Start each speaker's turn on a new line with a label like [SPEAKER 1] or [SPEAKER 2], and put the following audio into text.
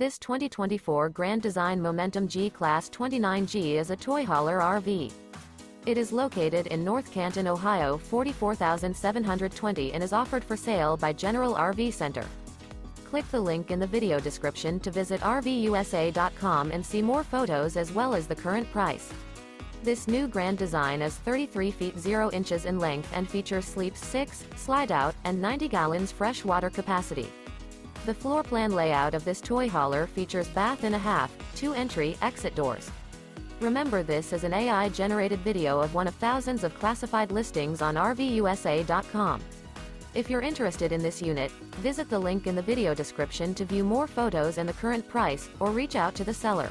[SPEAKER 1] This 2024 Grand Design Momentum G-Class 29G is a toy hauler RV. It is located in North Canton, Ohio 44720 and is offered for sale by General RV Center. Click the link in the video description to visit RVUSA.com and see more photos as well as the current price. This new grand design is 33 feet 0 inches in length and features sleeps 6, slide-out, and 90 gallons fresh water capacity. The floor plan layout of this toy hauler features bath and a half, 2 entry, exit doors. Remember, this is an AI-generated video of one of thousands of classified listings on RVUSA.com. If you're interested in this unit, visit the link in the video description to view more photos and the current price, or reach out to the seller.